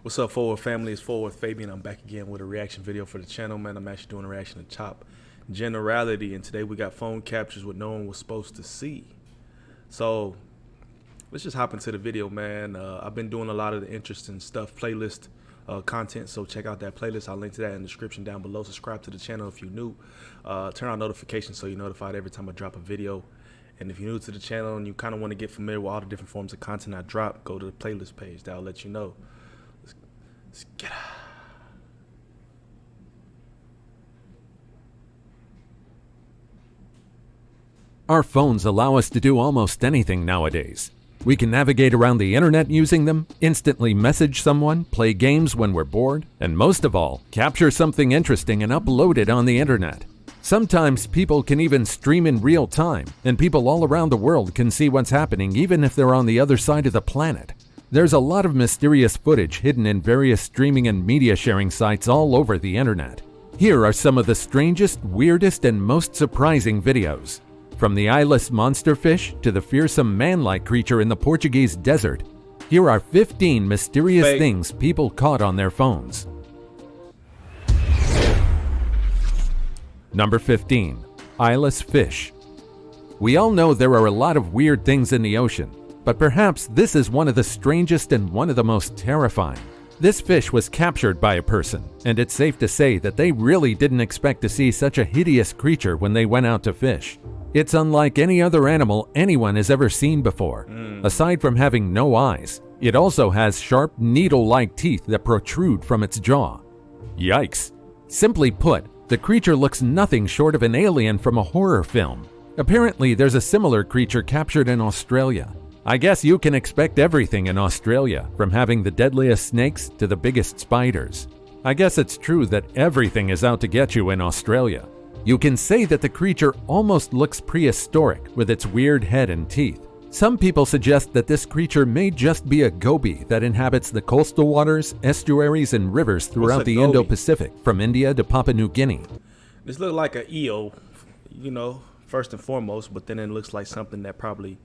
What's up, Forward family? It's Forward Fabian. I'm back again with a reaction video for the channel, man. I'm actually doing a reaction to Chop Generality, and today we got phone captures what no one was supposed to see. So let's just hop into the video, man. I've been doing a lot of the interesting stuff, playlist content, so check out that playlist. I'll link to that in the description down below. Subscribe to the channel if you're new. Turn on notifications so you're notified every time I drop a video. And if you're new to the channel and you kind of want to get familiar with all the different forms of content I drop, go to the playlist page. That'll let you know. Let's get out. Our phones allow us to do almost anything nowadays. We can navigate around the internet using them, instantly message someone, play games when we're bored, and most of all, capture something interesting and upload it on the internet. Sometimes people can even stream in real time, and people all around the world can see what's happening even if they're on the other side of the planet. There's a lot of mysterious footage hidden in various streaming and media sharing sites all over the internet. Here are some of the strangest, weirdest, and most surprising videos. From the eyeless monster fish to the fearsome man-like creature in the Portuguese desert, here are 15 mysterious things people caught on their phones. Number 15. Eyeless fish. We all know there are a lot of weird things in the ocean, but perhaps this is one of the strangest and one of the most terrifying. This fish was captured by a person, and it's safe to say that they really didn't expect to see such a hideous creature when they went out to fish. It's unlike any other animal anyone has ever seen before. Aside from having no eyes, it also has sharp, needle-like teeth that protrude from its jaw. Yikes! Simply put, the creature looks nothing short of an alien from a horror film. Apparently, there's a similar creature captured in Australia. I guess you can expect everything in Australia, from having the deadliest snakes to the biggest spiders. I guess it's true that everything is out to get you in Australia. You can say that the creature almost looks prehistoric with its weird head and teeth. Some people suggest that this creature may just be a goby that inhabits the coastal waters, estuaries, and rivers throughout the Indo-Pacific, from India to Papua New Guinea. This looks like an eel, you know, first and foremost, but then it looks like something that probably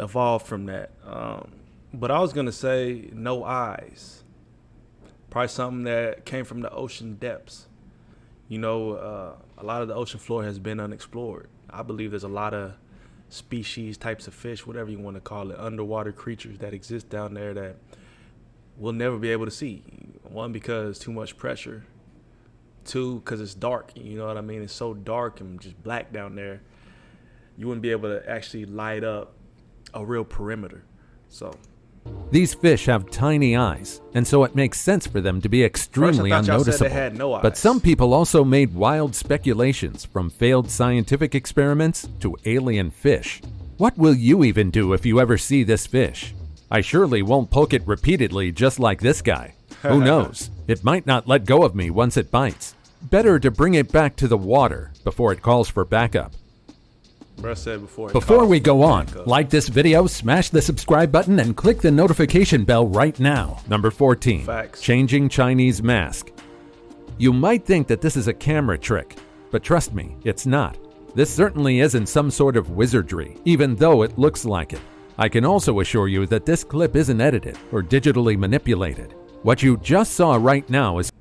evolved from that. But I was gonna say no eyes. Probably something that came from the ocean depths. You know, a lot of the ocean floor has been unexplored. I believe there's a lot of species, types of fish, whatever you want to call it, underwater creatures that exist down there that we'll never be able to see. One, because too much pressure. Two, because it's dark. You know what I mean? It's so dark and just black down there. You wouldn't be able to actually light up a real perimeter. So these fish have tiny eyes, and so it makes sense for them to be extremely unnoticeable. Had no eyes. But some people also made wild speculations, from failed scientific experiments to alien fish. What will you even do if you ever see this fish? I surely won't poke it repeatedly just like this guy. Who knows? It might not let go of me once it bites. Better to bring it back to the water before it calls for backup. Before we go on, like this video, smash the subscribe button, and click the notification bell right now. Number 14. Changing Chinese mask. You might think that this is a camera trick, but trust me, it's not. This certainly isn't some sort of wizardry, even though it looks like it. I can also assure you that this clip isn't edited or digitally manipulated. What you just saw right now is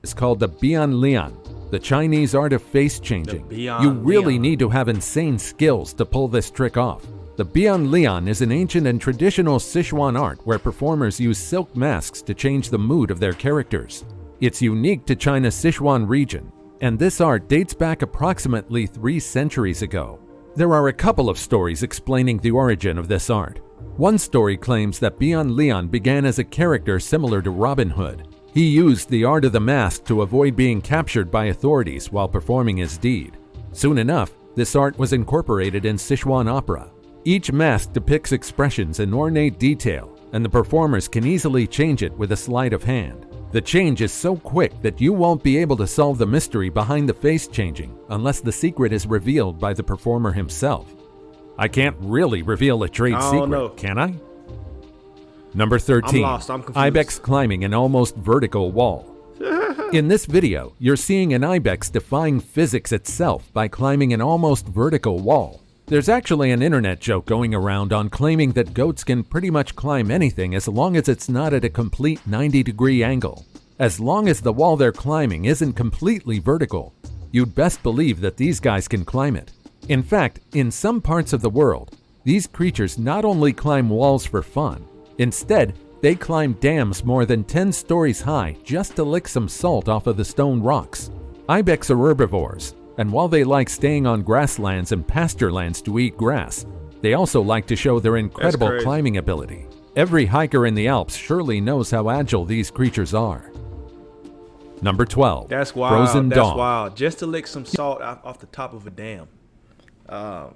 It's called the Bianlian, the Chinese art of face changing. You really need to have insane skills to pull this trick off. The Bianlian is an ancient and traditional Sichuan art where performers use silk masks to change the mood of their characters. It's unique to China's Sichuan region, and this art dates back approximately 3 centuries ago. There are a couple of stories explaining the origin of this art. One story claims that Bianlian began as a character similar to Robin Hood. He used the art of the mask to avoid being captured by authorities while performing his deed. Soon enough, this art was incorporated in Sichuan opera. Each mask depicts expressions in ornate detail, and the performers can easily change it with a sleight of hand. The change is so quick that you won't be able to solve the mystery behind the face changing unless the secret is revealed by the performer himself. I can't really reveal a trade secret, can I? Number 13. I'm confused. Ibex climbing an almost vertical wall. In this video, you're seeing an ibex defying physics itself by climbing an almost vertical wall. There's actually an internet joke going around on claiming that goats can pretty much climb anything as long as it's not at a complete 90-degree angle. As long as the wall they're climbing isn't completely vertical, you'd best believe that these guys can climb it. In fact, in some parts of the world, these creatures not only climb walls for fun, instead, they climb dams more than 10 stories high just to lick some salt off of the stone rocks. Ibex are herbivores, and while they like staying on grasslands and pasture lands to eat grass, they also like to show their incredible climbing ability. Every hiker in the Alps surely knows how agile these creatures are. Number 12. That's wild. Frozen That's dog. wild. Just to lick some salt off the top of a dam. I've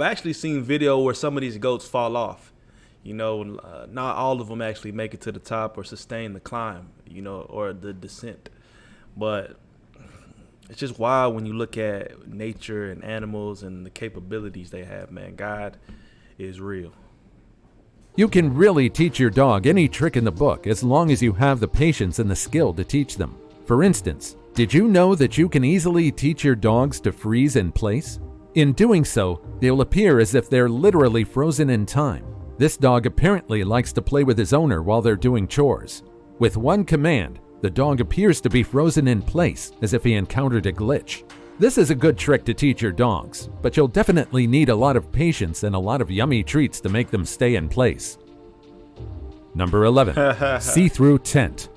actually seen video where some of these goats fall off. You know, not all of them actually make it to the top or sustain the climb, you know, or the descent. But it's just wild when you look at nature and animals and the capabilities they have, man. God is real. You can really teach your dog any trick in the book as long as you have the patience and the skill to teach them. For instance, did you know that you can easily teach your dogs to freeze in place? In doing so, they'll appear as if they're literally frozen in time. This dog apparently likes to play with his owner while they're doing chores. With one command, the dog appears to be frozen in place as if he encountered a glitch. This is a good trick to teach your dogs, but you'll definitely need a lot of patience and a lot of yummy treats to make them stay in place. Number 11. See-through tent.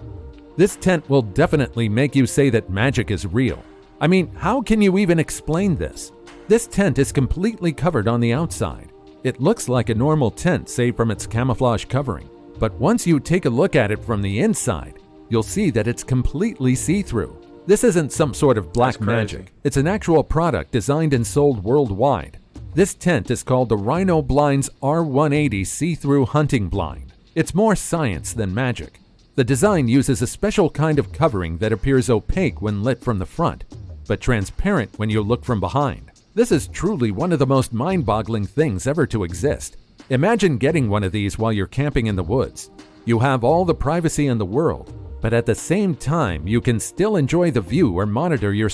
This tent will definitely make you say that magic is real. I mean, how can you even explain this? This tent is completely covered on the outside. It looks like a normal tent save from its camouflage covering. But once you take a look at it from the inside, you'll see that it's completely see-through. This isn't some sort of black magic. It's an actual product designed and sold worldwide. This tent is called the Rhino Blinds R180 See-Through Hunting Blind. It's more science than magic. The design uses a special kind of covering that appears opaque when lit from the front, but transparent when you look from behind. This is truly one of the most mind-boggling things ever to exist. Imagine getting one of these while you're camping in the woods. You have all the privacy in the world, but at the same time, you can still enjoy the view or monitor your...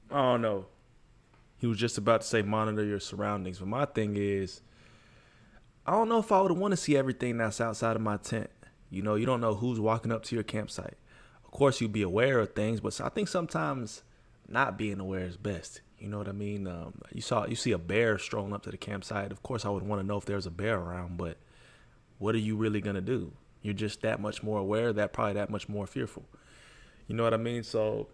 Oh, no. He was just about to say monitor your surroundings. But my thing is, I don't know if I would want to see everything that's outside of my tent. You know, you don't know who's walking up to your campsite. Of course, you'd be aware of things, but I think sometimes not being aware is best. You know what I mean? You see a bear strolling up to the campsite. Of course, I would want to know if there's a bear around, but what are you really going to do? You're just that much more aware, probably that much more fearful. You know what I mean? So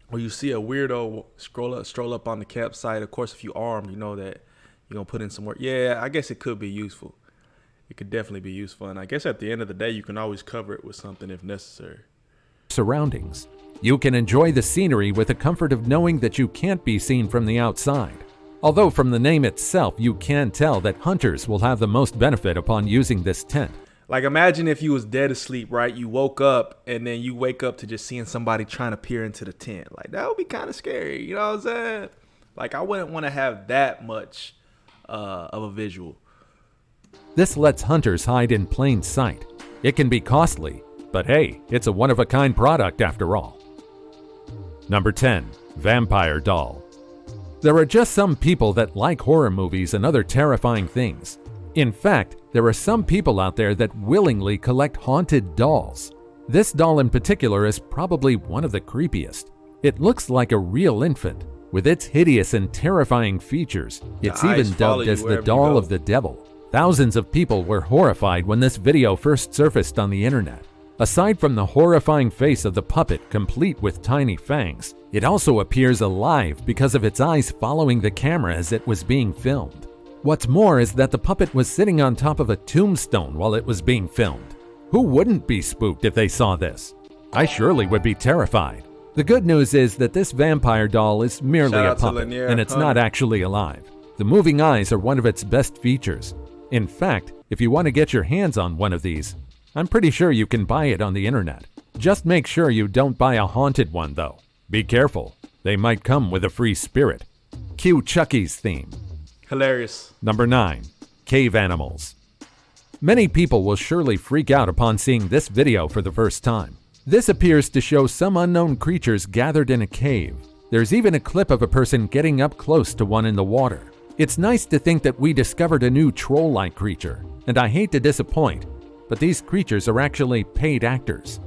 when you see a weirdo stroll up on the campsite, of course, if you armed, you know that you're going to put in some work. Yeah, I guess it could be useful. It could definitely be useful. And I guess at the end of the day, you can always cover it with something if necessary. Surroundings. You can enjoy the scenery with the comfort of knowing that you can't be seen from the outside. Although from the name itself, you can tell that hunters will have the most benefit upon using this tent. Like imagine if you was dead asleep, right? You woke up and then you wake up to just seeing somebody trying to peer into the tent. Like that would be kind of scary. You know what I'm saying? Like I wouldn't want to have that much of a visual. This lets hunters hide in plain sight. It can be costly, but hey, it's a one-of-a-kind product after all. Number 10. Vampire Doll. There are just some people that like horror movies and other terrifying things. In fact, there are some people out there that willingly collect haunted dolls. This doll in particular is probably one of the creepiest. It looks like a real infant. With its hideous and terrifying features, it's even dubbed as the doll of the devil. Thousands of people were horrified when this video first surfaced on the internet. Aside from the horrifying face of the puppet complete with tiny fangs, it also appears alive because of its eyes following the camera as it was being filmed. What's more is that the puppet was sitting on top of a tombstone while it was being filmed. Who wouldn't be spooked if they saw this? I surely would be terrified. The good news is that this vampire doll is merely a puppet, and it's not actually alive. The moving eyes are one of its best features. In fact, if you want to get your hands on one of these, I'm pretty sure you can buy it on the internet. Just make sure you don't buy a haunted one though. Be careful, they might come with a free spirit. Cue Chucky's theme. Hilarious. Number 9. Cave animals. Many people will surely freak out upon seeing this video for the first time. This appears to show some unknown creatures gathered in a cave. There's even a clip of a person getting up close to one in the water. It's nice to think that we discovered a new troll-like creature, and I hate to disappoint, but these creatures are actually paid actors.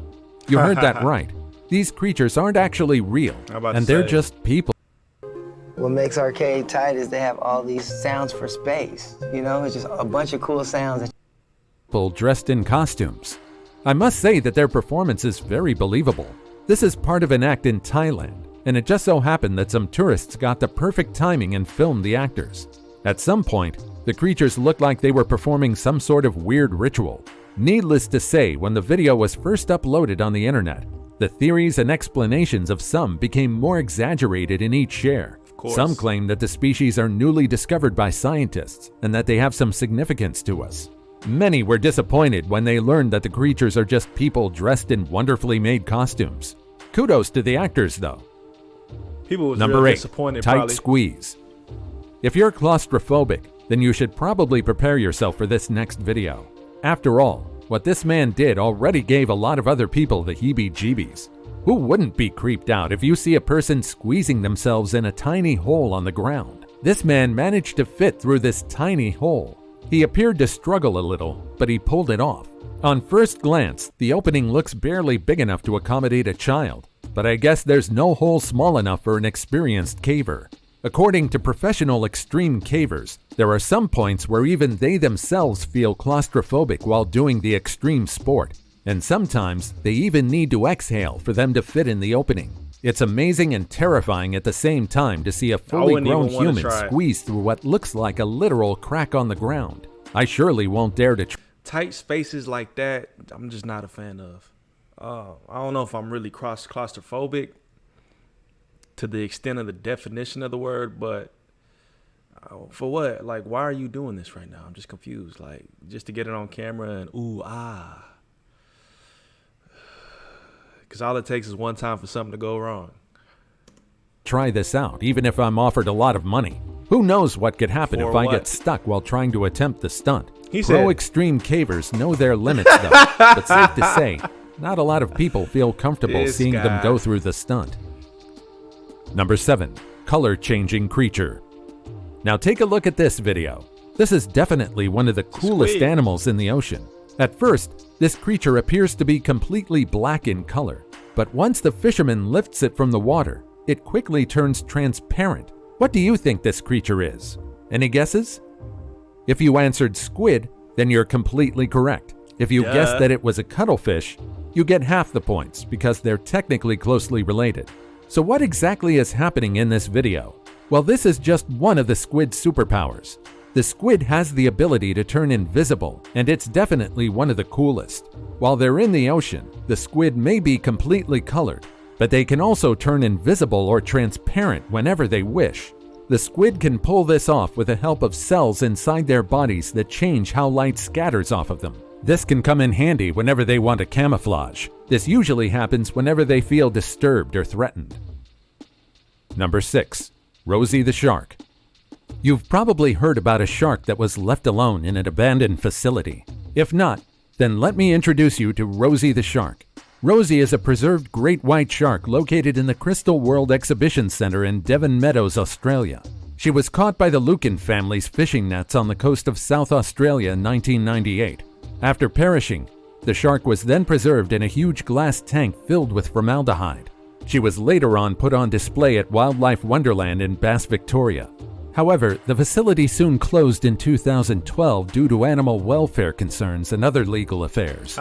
You heard that right. These creatures aren't actually real, and they're just people. What makes Arcade tight is they have all these sounds for space. You know, it's just a bunch of cool sounds. People dressed in costumes. I must say that their performance is very believable. This is part of an act in Thailand, and it just so happened that some tourists got the perfect timing and filmed the actors. At some point, the creatures looked like they were performing some sort of weird ritual. Needless to say, when the video was first uploaded on the internet, the theories and explanations of some became more exaggerated in each share. Some claim that the species are newly discovered by scientists and that they have some significance to us. Many were disappointed when they learned that the creatures are just people dressed in wonderfully made costumes. Kudos to the actors, though. People was Number real 8, disappointed, tight probably. squeeze. If you're claustrophobic, then you should probably prepare yourself for this next video. After all, what this man did already gave a lot of other people the heebie-jeebies. Who wouldn't be creeped out if you see a person squeezing themselves in a tiny hole on the ground? This man managed to fit through this tiny hole. He appeared to struggle a little, but he pulled it off. On first glance, the opening looks barely big enough to accommodate a child, but I guess there's no hole small enough for an experienced caver. According to professional extreme cavers, there are some points where even they themselves feel claustrophobic while doing the extreme sport, and sometimes they even need to exhale for them to fit in the opening. It's amazing and terrifying at the same time to see a fully grown human squeeze through what looks like a literal crack on the ground. I surely won't dare to Tight spaces like that, I'm just not a fan of. I don't know if I'm really claustrophobic to the extent of the definition of the word, but for what? Like, why are you doing this right now? I'm just confused. Like, just to get it on camera and ooh, ah. Because all it takes is one time for something to go wrong. try this out, even if I'm offered a lot of money. Who knows what could happen For if what? I get stuck while trying to attempt the stunt. He Pro said- extreme cavers know their limits though, but safe to say, not a lot of people feel comfortable This seeing them guy. go through the stunt. Number 7. Color-changing creature. Now take a look at this video. This is definitely one of the coolest Squid. animals in the ocean. At first, this creature appears to be completely black in color, but once the fisherman lifts it from the water, it quickly turns transparent. What do you think this creature is? Any guesses? If you answered squid, then you're completely correct. If you Duh. guessed that it was a cuttlefish, you get half the points because they're technically closely related. So what exactly is happening in this video? Well, this is just one of the squid's superpowers. The squid has the ability to turn invisible, and it's definitely one of the coolest. While they're in the ocean, the squid may be completely colored, but they can also turn invisible or transparent whenever they wish. The squid can pull this off with the help of cells inside their bodies that change how light scatters off of them. This can come in handy whenever they want to camouflage. This usually happens whenever they feel disturbed or threatened. Number 6. Rosie the shark. You've probably heard about a shark that was left alone in an abandoned facility. If not, then let me introduce you to Rosie the shark. Rosie is a preserved great white shark located in the Crystal World Exhibition Centre in Devon Meadows, Australia. She was caught by the Lucan family's fishing nets on the coast of South Australia in 1998. After perishing, the shark was then preserved in a huge glass tank filled with formaldehyde. She was later on put on display at Wildlife Wonderland in Bass, Victoria. However, the facility soon closed in 2012 due to animal welfare concerns and other legal affairs.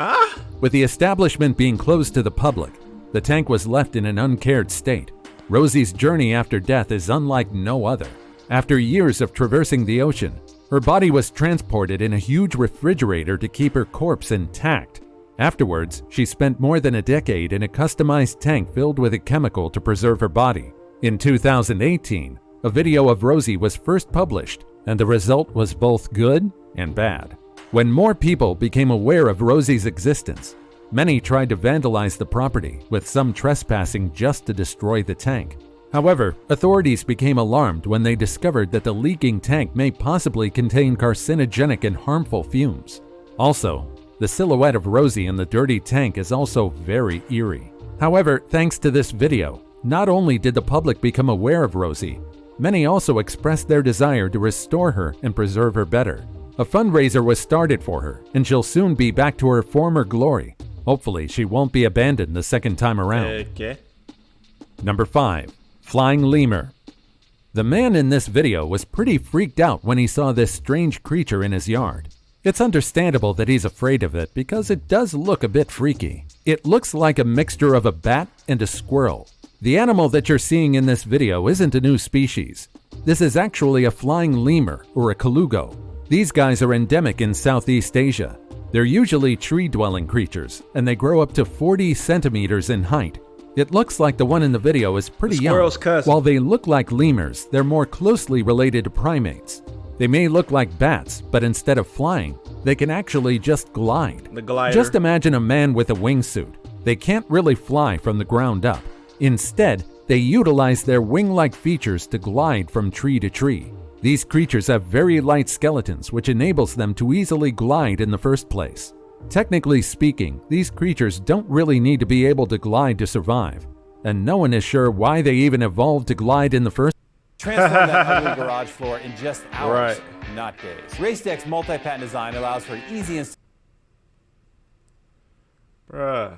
With the establishment being closed to the public, the tank was left in an uncared state. Rosie's journey after death is unlike no other. After years of traversing the ocean, her body was transported in a huge refrigerator to keep her corpse intact. Afterwards, she spent more than a decade in a customized tank filled with a chemical to preserve her body. In 2018, a video of Rosie was first published, and the result was both good and bad. When more people became aware of Rosie's existence, many tried to vandalize the property, with some trespassing just to destroy the tank. However, authorities became alarmed when they discovered that the leaking tank may possibly contain carcinogenic and harmful fumes. Also, the silhouette of Rosie in the dirty tank is also very eerie. However, thanks to this video, not only did the public become aware of Rosie, many also expressed their desire to restore her and preserve her better. A fundraiser was started for her, and she'll soon be back to her former glory. Hopefully, she won't be abandoned the second time around. Okay. Number 5. Flying Lemur. The man in this video was pretty freaked out when he saw this strange creature in his yard. It's understandable that he's afraid of it because it does look a bit freaky. It looks like a mixture of a bat and a squirrel. The animal that you're seeing in this video isn't a new species. This is actually a flying lemur or a colugo. These guys are endemic in Southeast Asia. They're usually tree-dwelling creatures, and they grow up to 40 centimeters in height. It looks like the one in the video is pretty young. While they look like lemurs, they're more closely related to primates. They may look like bats, but instead of flying, they can actually just glide. The glider. Just imagine a man with a wingsuit. They can't really fly from the ground up. Instead, they utilize their wing-like features to glide from tree to tree. These creatures have very light skeletons, which enables them to easily glide in the first place. Technically speaking, these creatures don't really need to be able to glide to survive, and no one is sure why they even evolved to glide in the first. Transform that ugly garage floor in just hours, Right. not days. RaceDeck's multi-patent design allows for easy and Bruh.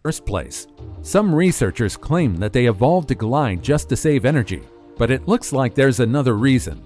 First place. Some researchers claim that they evolved to glide just to save energy, but it looks like there's another reason.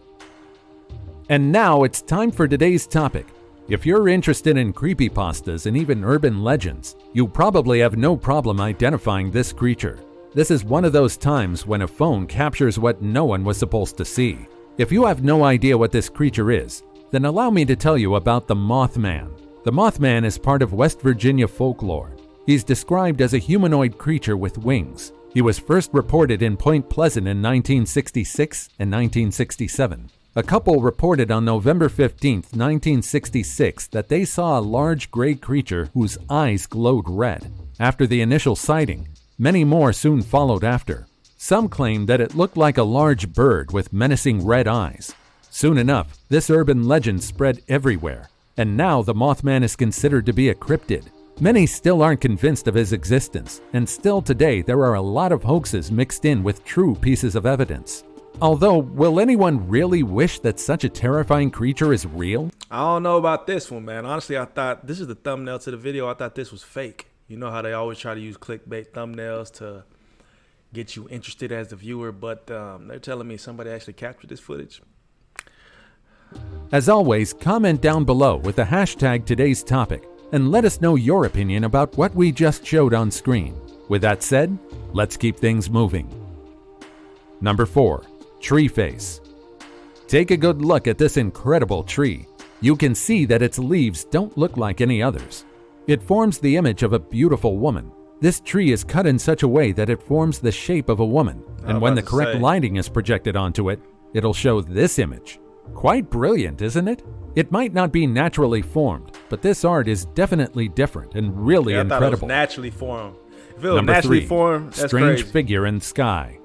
And now it's time for today's topic. If you're interested in creepypastas and even urban legends, you probably have no problem identifying this creature. This is one of those times when a phone captures what no one was supposed to see. If you have no idea what this creature is, then allow me to tell you about the Mothman. The Mothman is part of West Virginia folklore. He's described as a humanoid creature with wings. He was first reported in Point Pleasant in 1966 and 1967. A couple reported on November 15, 1966, that they saw a large gray creature whose eyes glowed red. After the initial sighting, many more soon followed after. Some claimed that it looked like a large bird with menacing red eyes. Soon enough, this urban legend spread everywhere, and now the Mothman is considered to be a cryptid. Many still aren't convinced of his existence, and still today there are a lot of hoaxes mixed in with true pieces of evidence. Although, will anyone really wish that such a terrifying creature is real? I don't know about this one, man. Honestly, I thought this is the thumbnail to the video. I thought this was fake. You know how they always try to use clickbait thumbnails to get you interested as the viewer, but they're telling me somebody actually captured this footage. As always, comment down below with the hashtag today's topic and let us know your opinion about what we just showed on screen. With that said, let's keep things moving. Number 4. Tree face. Take a good look at this incredible tree. You can see that its leaves don't look like any others. It forms the image of a beautiful woman. This tree is cut in such a way that it forms the shape of a woman, and when the correct lighting is projected onto it, it'll show this image. Quite brilliant, isn't it? It might not be naturally formed, but this art is definitely different and really I incredible. thought it was naturally formed. If it was Number naturally 3. formed, that's Strange crazy. figure in sky.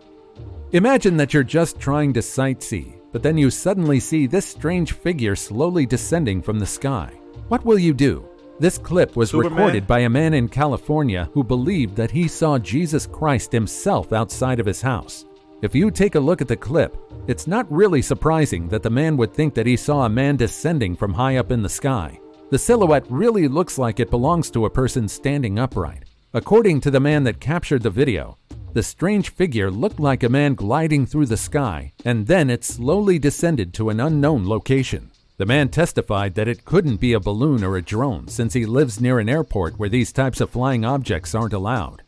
Imagine that you're just trying to sightsee, but then you suddenly see this strange figure slowly descending from the sky. What will you do? This clip was Superman? recorded by a man in California who believed that he saw Jesus Christ himself outside of his house. If you take a look at the clip, it's not really surprising that the man would think that he saw a man descending from high up in the sky. The silhouette really looks like it belongs to a person standing upright. According to the man that captured the video, the strange figure looked like a man gliding through the sky, and then it slowly descended to an unknown location. The man testified that it couldn't be a balloon or a drone since he lives near an airport where these types of flying objects aren't allowed.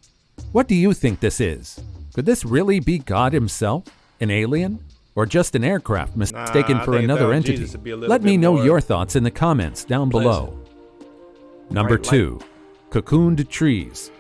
What do you think this is? Could this really be God himself? An alien? Or just an aircraft mistaken I for think another that entity? Jesus would be a little Let me bit know more your thoughts in the comments down below. Number Bright light. 2. Cocooned trees.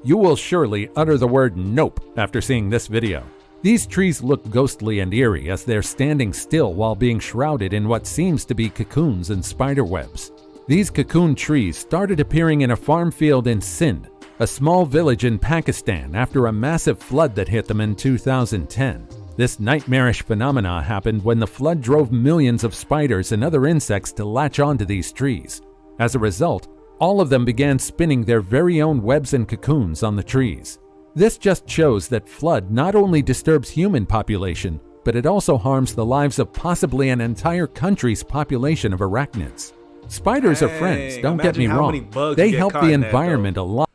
You will surely utter the word nope after seeing this video. These trees look ghostly and eerie as they're standing still while being shrouded in what seems to be cocoons and spider webs. These cocoon trees started appearing in a farm field in Sindh, a small village in Pakistan, after a massive flood that hit them in 2010. This nightmarish phenomena happened when the flood drove millions of spiders and other insects to latch onto these trees. As a result, all of them began spinning their very own webs and cocoons on the trees. This just shows that flood not only disturbs human population, but it also harms the lives of possibly an entire country's population of arachnids. Spiders are friends, don't get me wrong. They help the environment a lot.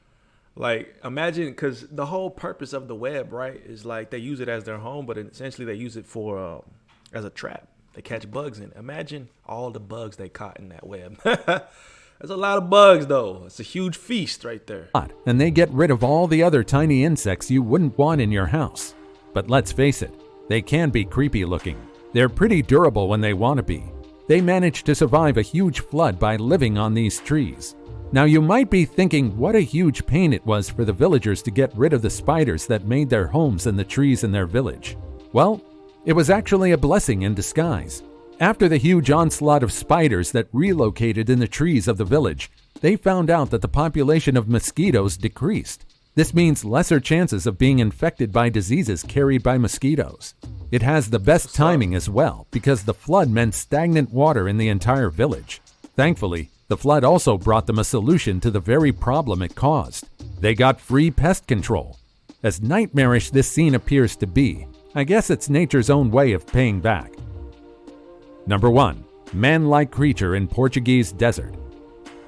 Like, imagine, because the whole purpose of the web, right, is like they use it as their home, but essentially they use it for as a trap. They catch bugs in it. Imagine all the bugs they caught in that web. There's a lot of bugs, though. It's a huge feast right there. And they get rid of all the other tiny insects you wouldn't want in your house. But let's face it, they can be creepy looking. They're pretty durable when they want to be. They manage to survive a huge flood by living on these trees. Now you might be thinking what a huge pain it was for the villagers to get rid of the spiders that made their homes in the trees in their village. Well, it was actually a blessing in disguise. After the huge onslaught of spiders that relocated in the trees of the village, they found out that the population of mosquitoes decreased. This means lesser chances of being infected by diseases carried by mosquitoes. It has the best timing as well because the flood meant stagnant water in the entire village. Thankfully, the flood also brought them a solution to the very problem it caused. They got free pest control. As nightmarish this scene appears to be, I guess it's nature's own way of paying back. Number 1. Man-like creature in Portuguese desert.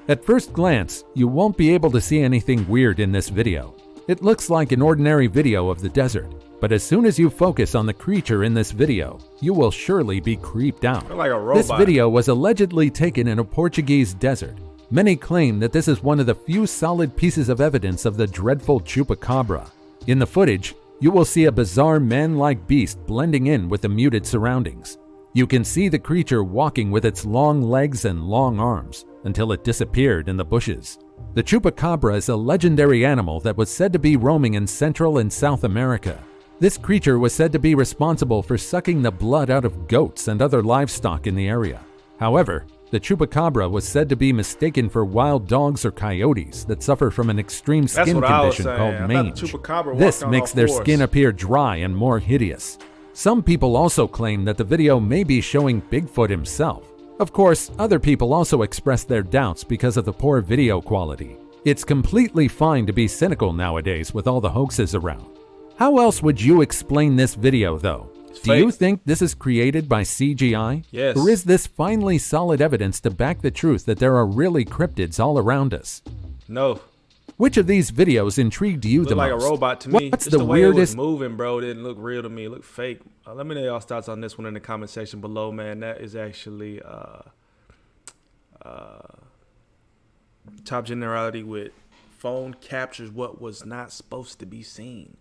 At first glance, you won't be able to see anything weird in this video. It looks like an ordinary video of the desert, but as soon as you focus on the creature in this video, you will surely be creeped out. Like a robot. This video was allegedly taken in a Portuguese desert. Many claim that this is one of the few solid pieces of evidence of the dreadful chupacabra. In the footage, you will see a bizarre man-like beast blending in with the muted surroundings. You can see the creature walking with its long legs and long arms until it disappeared in the bushes. The chupacabra is a legendary animal that was said to be roaming in Central and South America. This creature was said to be responsible for sucking the blood out of goats and other livestock in the area. However, the chupacabra was said to be mistaken for wild dogs or coyotes that suffer from an extreme skin condition called mange. This makes their skin appear dry and more hideous. Some people also claim that the video may be showing Bigfoot himself. Of course, other people also express their doubts because of the poor video quality. It's completely fine to be cynical nowadays with all the hoaxes around. How else would you explain this video, though? Do you think this is created by CGI? Yes. Or is this finally solid evidence to back the truth that there are really cryptids all around us? No. Which of these videos intrigued you the most? Looked like a robot to me. What's Just the way weirdest? it was moving, bro, it didn't look real to me. It looked fake. Let me know y'all's thoughts on this one in the comment section below, man. That is actually top generality with phone captures what was not supposed to be seen.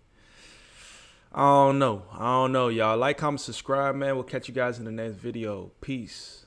I don't know, y'all. Like, comment, subscribe, man. We'll catch you guys in the next video. Peace.